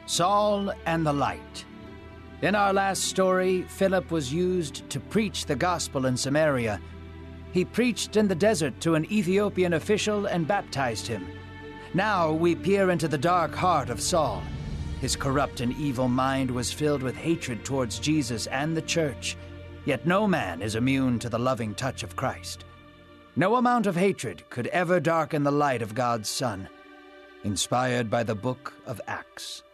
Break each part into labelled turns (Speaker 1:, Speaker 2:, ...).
Speaker 1: Saul and the Light. In our last story, Philip was used to preach the gospel in Samaria. He preached in the desert to an Ethiopian official and baptized him. Now we peer into the dark heart of Saul. His corrupt and evil mind was filled with hatred towards Jesus and the church. Yet no man is immune to the loving touch of Christ. No amount of hatred could ever darken the light of God's Son. Inspired by the book of Acts.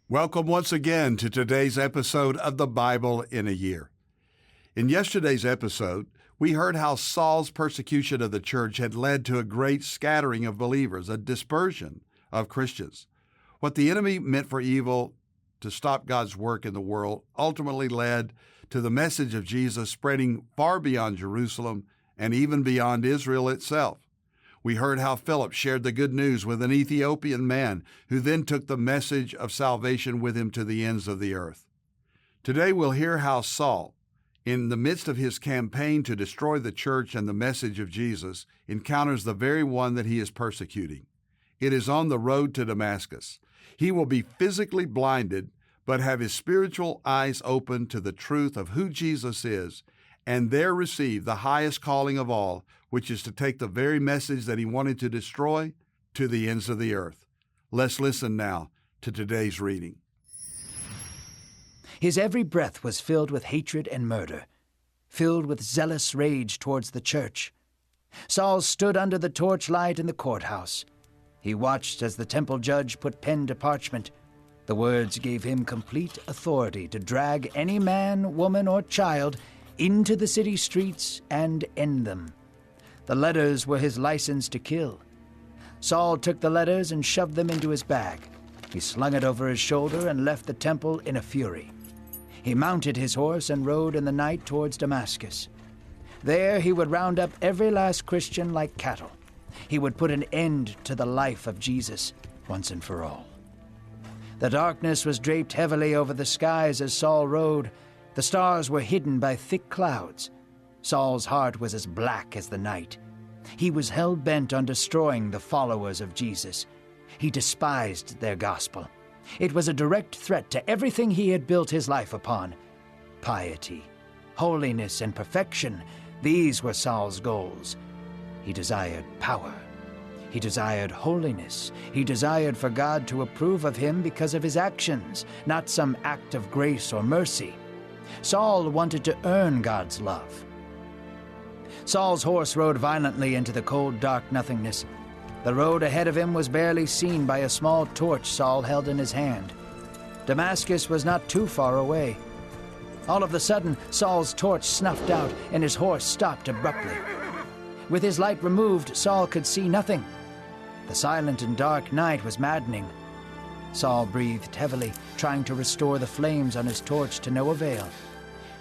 Speaker 2: Welcome once again to today's episode of the Bible in a Year. In yesterday's episode, we heard how Saul's persecution of the church had led to a great scattering of believers, a dispersion of Christians. What the enemy meant for evil to stop God's work in the world ultimately led to the message of Jesus spreading far beyond Jerusalem and even beyond Israel itself. We heard how Philip shared the good news with an Ethiopian man who then took the message of salvation with him to the ends of the earth. Today we'll hear how Saul, in the midst of his campaign to destroy the church and the message of Jesus, encounters the very one that he is persecuting. It is on the road to Damascus. He will be physically blinded, but have his spiritual eyes open to the truth of who Jesus is, and there receive the highest calling of all, which is to take the very message that he wanted to destroy to the ends of the earth. Let's listen now to today's reading.
Speaker 1: His every breath was filled with hatred and murder, filled with zealous rage towards the church. Saul stood under the torchlight in the courthouse. He watched as the temple judge put pen to parchment. The words gave him complete authority to drag any man, woman, or child into the city streets and end them. The letters were his license to kill. Saul took the letters and shoved them into his bag. He slung it over his shoulder and left the temple in a fury. He mounted his horse and rode in the night towards Damascus. There he would round up every last Christian like cattle. He would put an end to the life of Jesus once and for all. The darkness was draped heavily over the skies as Saul rode. The stars were hidden by thick clouds. Saul's heart was as black as the night. He was hell-bent on destroying the followers of Jesus. He despised their gospel. It was a direct threat to everything he had built his life upon. Piety, holiness, and perfection, these were Saul's goals. He desired power. He desired holiness. He desired for God to approve of him because of his actions, not some act of grace or mercy. Saul wanted to earn God's love. Saul's horse rode violently into the cold, dark nothingness. The road ahead of him was barely seen by a small torch Saul held in his hand. Damascus was not too far away. All of a sudden, Saul's torch snuffed out and his horse stopped abruptly. With his light removed, Saul could see nothing. The silent and dark night was maddening. Saul breathed heavily, trying to restore the flames on his torch to no avail.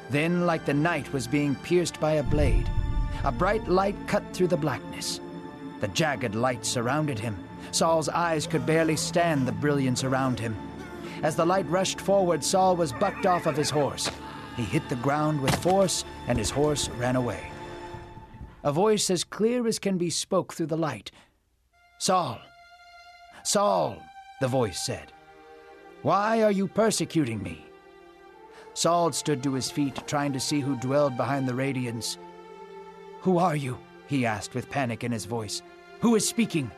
Speaker 1: Then, like the night was being pierced by a blade, a bright light cut through the blackness. The jagged light surrounded him. Saul's eyes could barely stand the brilliance around him. As the light rushed forward, Saul was bucked off of his horse. He hit the ground with force, and his horse ran away. A voice as clear as can be spoke through the light. "Saul, Saul," the voice said, "why are you persecuting me?" Saul stood to his feet, trying to see who dwelled behind the radiance. "Who are you?" he asked with panic in his voice. "Who is speaking?"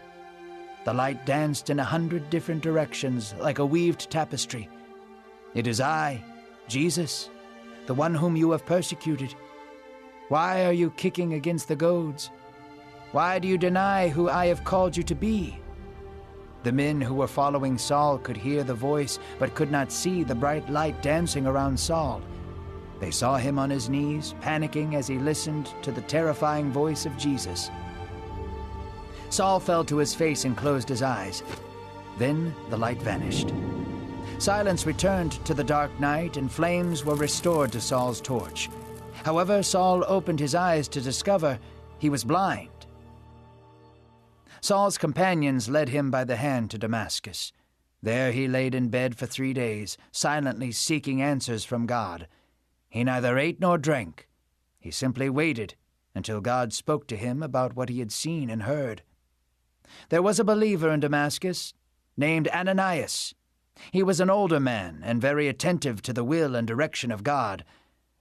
Speaker 1: The light danced in 100 different directions like a weaved tapestry. "It is I, Jesus, the one whom you have persecuted. Why are you kicking against the goads? Why do you deny who I have called you to be?" The men who were following Saul could hear the voice, but could not see the bright light dancing around Saul. They saw him on his knees, panicking as he listened to the terrifying voice of Jesus. Saul fell to his face and closed his eyes. Then the light vanished. Silence returned to the dark night, and flames were restored to Saul's torch. However, Saul opened his eyes to discover he was blind. Saul's companions led him by the hand to Damascus. There he laid in bed for 3 days, silently seeking answers from God. He neither ate nor drank. He simply waited until God spoke to him about what he had seen and heard. There was a believer in Damascus. named Ananias. He was an older man and very attentive to the will and direction of God.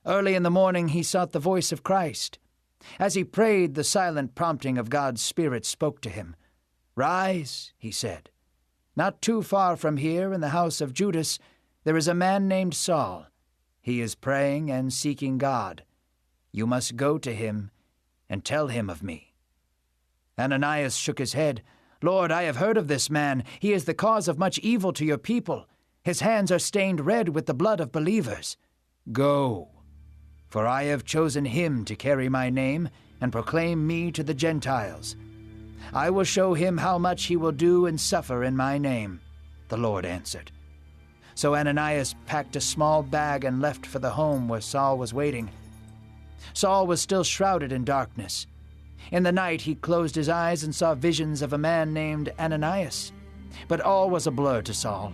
Speaker 1: Early in the morning he sought the voice of Christ. As he prayed, the silent prompting of God's Spirit spoke to him. "Rise," he said. "Not too far from here, in the house of Judas, there is a man named Saul. He is praying and seeking God. You must go to him and tell him of me." Ananias shook his head. "Lord, I have heard of this man. He is the cause of much evil to your people. His hands are stained red with the blood of believers. Go, for I have chosen him to carry my name and proclaim me to the Gentiles. I will show him how much he will do and suffer in my name," the Lord answered. So Ananias packed a small bag and left for the home where Saul was waiting. Saul was still shrouded in darkness. In the night he closed his eyes and saw visions of a man named Ananias. But all was a blur to Saul.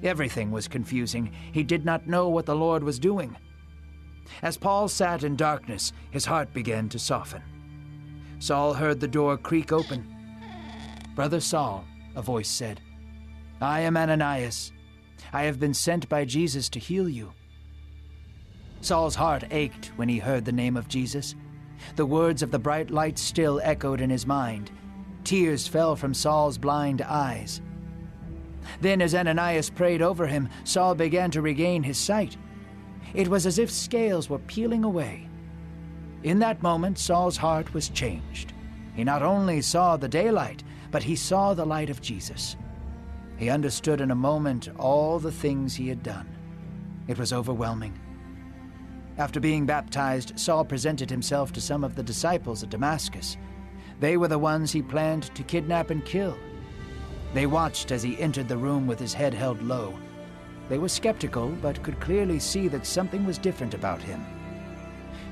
Speaker 1: Everything was confusing. He did not know what the Lord was doing. As Paul sat in darkness, his heart began to soften. Saul heard the door creak open. "Brother Saul," a voice said, "I am Ananias. I have been sent by Jesus to heal you." Saul's heart ached when he heard the name of Jesus. The words of the bright light still echoed in his mind. Tears fell from Saul's blind eyes. Then, as Ananias prayed over him, Saul began to regain his sight. It was as if scales were peeling away. In that moment, Saul's heart was changed. He not only saw the daylight, but he saw the light of Jesus. He understood in a moment all the things he had done. It was overwhelming. After being baptized, Saul presented himself to some of the disciples at Damascus. They were the ones he planned to kidnap and kill. They watched as he entered the room with his head held low. They were skeptical, but could clearly see that something was different about him.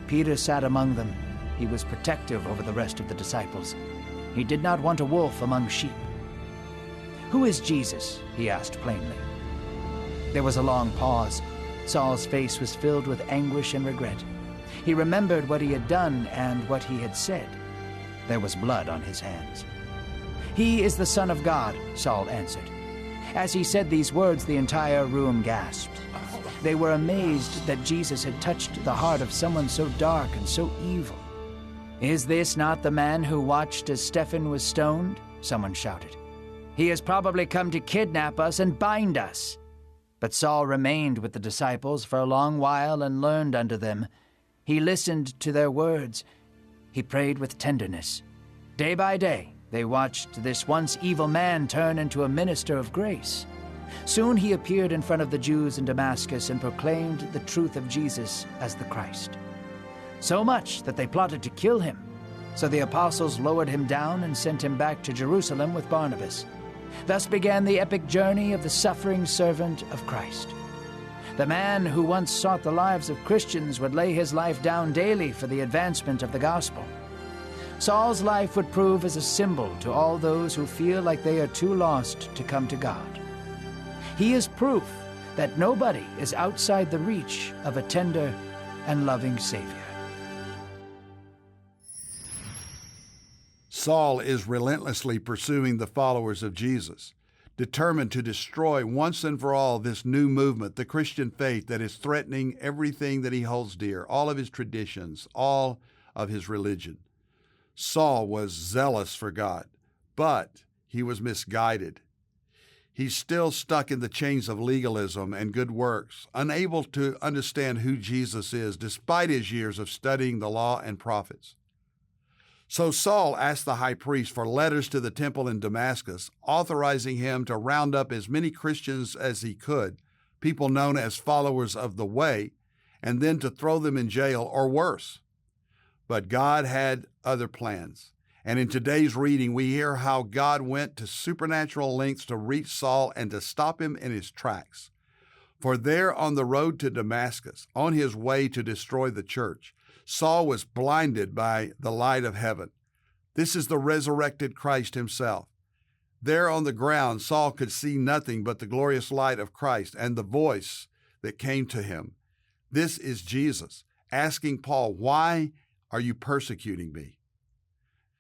Speaker 1: Peter sat among them. He was protective over the rest of the disciples. He did not want a wolf among sheep. "Who is Jesus?" he asked plainly. There was a long pause. Saul's face was filled with anguish and regret. He remembered what he had done and what he had said. There was blood on his hands. "He is the Son of God," Saul answered. As he said these words, the entire room gasped. They were amazed that Jesus had touched the heart of someone so dark and so evil. "Is this not the man who watched as Stephen was stoned?" someone shouted. "He has probably come to kidnap us and bind us." But Saul remained with the disciples for a long while and learned under them. He listened to their words. He prayed with tenderness. Day by day, they watched this once evil man turn into a minister of grace. Soon he appeared in front of the Jews in Damascus and proclaimed the truth of Jesus as the Christ. So much that they plotted to kill him. So the apostles lowered him down and sent him back to Jerusalem with Barnabas. Thus began the epic journey of the suffering servant of Christ. The man who once sought the lives of Christians would lay his life down daily for the advancement of the gospel. Saul's life would prove as a symbol to all those who feel like they are too lost to come to God. He is proof that nobody is outside the reach of a tender and loving Savior.
Speaker 2: Saul is relentlessly pursuing the followers of Jesus, determined to destroy once and for all this new movement, the Christian faith that is threatening everything that he holds dear, all of his traditions, all of his religion. Saul was zealous for God, but he was misguided. He's still stuck in the chains of legalism and good works, unable to understand who Jesus is, despite his years of studying the law and prophets. So Saul asked the high priest for letters to the temple in Damascus, authorizing him to round up as many Christians as he could, people known as followers of the way, and then to throw them in jail or worse. But God had other plans. And in today's reading, we hear how God went to supernatural lengths to reach Saul and to stop him in his tracks. For there on the road to Damascus, on his way to destroy the church, Saul was blinded by the light of heaven. This is the resurrected Christ himself. There on the ground, Saul could see nothing but the glorious light of Christ and the voice that came to him. This is Jesus asking Paul, "Why are you persecuting me?"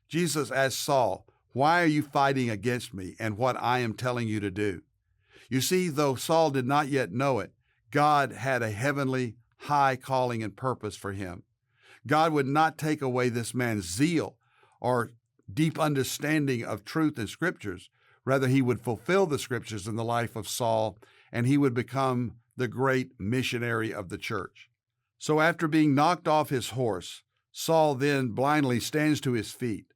Speaker 2: Jesus asked Saul, Why are you fighting against me and what I am telling you to do?" You see, though Saul did not yet know it, God had a heavenly, high calling and purpose for him. God would not take away this man's zeal or deep understanding of truth and scriptures. Rather, he would fulfill the scriptures in the life of Saul, and he would become the great missionary of the church. So after being knocked off his horse, Saul then blindly stands to his feet,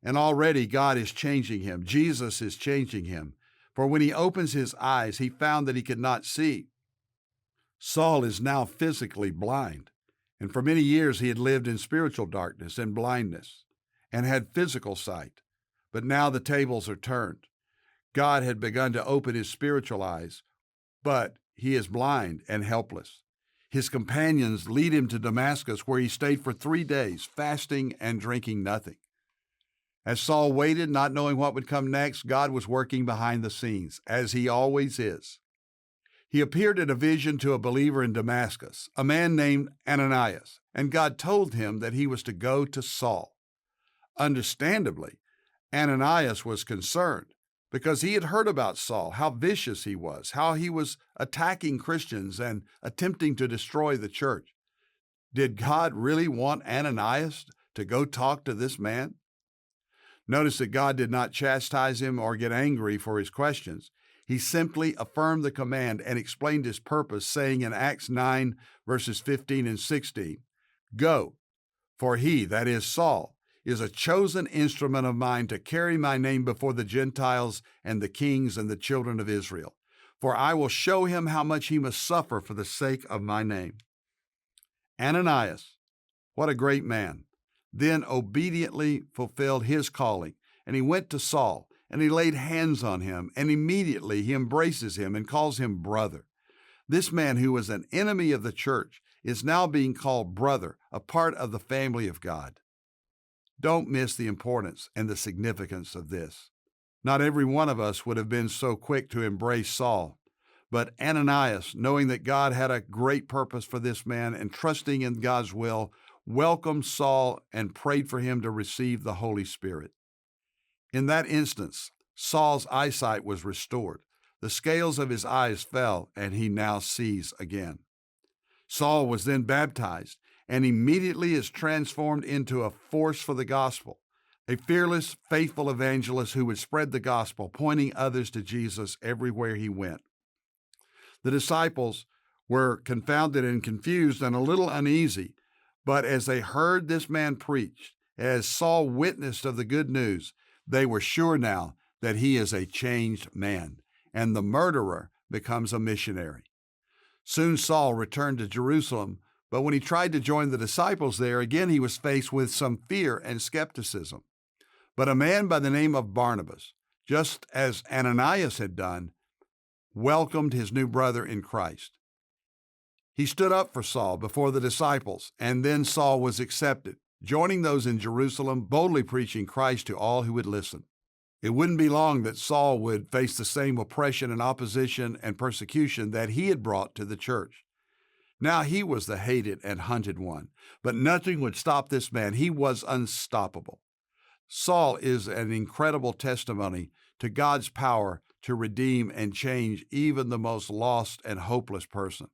Speaker 2: and already God is changing him. Jesus is changing him. For when he opens his eyes, he found that he could not see. Saul is now physically blind, and for many years he had lived in spiritual darkness and blindness and had physical sight. But now the tables are turned. God had begun to open his spiritual eyes, but he is blind and helpless. His companions lead him to Damascus, where he stayed for 3 days, fasting and drinking nothing. As Saul waited, not knowing what would come next, God was working behind the scenes, as he always is. He appeared in a vision to a believer in Damascus, a man named Ananias, and God told him that he was to go to Saul. Understandably, Ananias was concerned because he had heard about Saul, how vicious he was, how he was attacking Christians and attempting to destroy the church. Did God really want Ananias to go talk to this man? Notice that God did not chastise him or get angry for his questions. He simply affirmed the command and explained his purpose, saying in Acts 9, verses 15 and 16, "Go, for he," that is Saul, "is a chosen instrument of mine to carry my name before the Gentiles and the kings and the children of Israel. For I will show him how much he must suffer for the sake of my name." Ananias, what a great man, then obediently fulfilled his calling, and he went to Saul, and he laid hands on him, and immediately he embraces him and calls him brother. This man, who was an enemy of the church, is now being called brother, a part of the family of God. Don't miss the importance and the significance of this. Not every one of us would have been so quick to embrace Saul, but Ananias, knowing that God had a great purpose for this man and trusting in God's will, welcomed Saul and prayed for him to receive the Holy Spirit. In that instance, Saul's eyesight was restored. The scales of his eyes fell, and he now sees again. Saul was then baptized, and immediately is transformed into a force for the gospel, a fearless, faithful evangelist who would spread the gospel, pointing others to Jesus everywhere he went. The disciples were confounded and confused and a little uneasy, but as they heard this man preach, as Saul witnessed of the good news, they were sure now that he is a changed man, and the murderer becomes a missionary. Soon Saul returned to Jerusalem, but when he tried to join the disciples there, again he was faced with some fear and skepticism. But a man by the name of Barnabas, just as Ananias had done, welcomed his new brother in Christ. He stood up for Saul before the disciples, and then Saul was accepted, joining those in Jerusalem, boldly preaching Christ to all who would listen. It wouldn't be long that Saul would face the same oppression and opposition and persecution that he had brought to the church. Now he was the hated and hunted one, but nothing would stop this man. He was unstoppable. Saul is an incredible testimony to God's power to redeem and change even the most lost and hopeless person.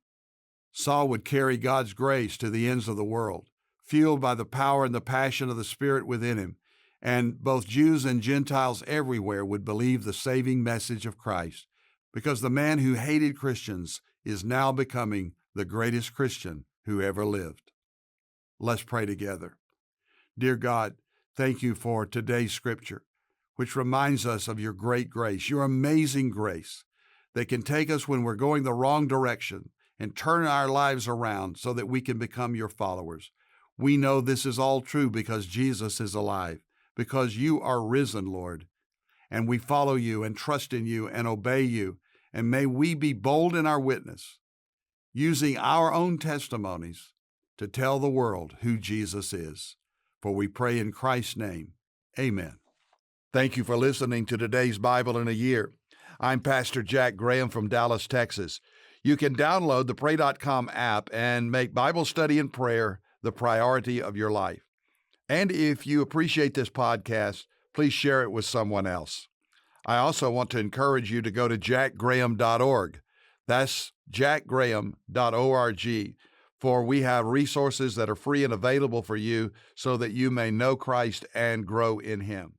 Speaker 2: Saul would carry God's grace to the ends of the world, fueled by the power and the passion of the Spirit within him, and both Jews and Gentiles everywhere would believe the saving message of Christ, because the man who hated Christians is now becoming the greatest Christian who ever lived. Let's pray together. Dear God, thank you for today's scripture, which reminds us of your great grace, your amazing grace that can take us when we're going the wrong direction and turn our lives around so that we can become your followers. We know this is all true because Jesus is alive, because you are risen, Lord, and we follow you and trust in you and obey you, and may we be bold in our witness, using our own testimonies to tell the world who Jesus is. For we pray in Christ's name, amen. Thank you for listening to today's Bible in a Year. I'm Pastor Jack Graham from Dallas, Texas. You can download the pray.com app and make Bible study and prayer the priority of your life. And if you appreciate this podcast, please share it with someone else. I also want to encourage you to go to jackgraham.org. That's jackgraham.org, for we have resources that are free and available for you so that you may know Christ and grow in Him.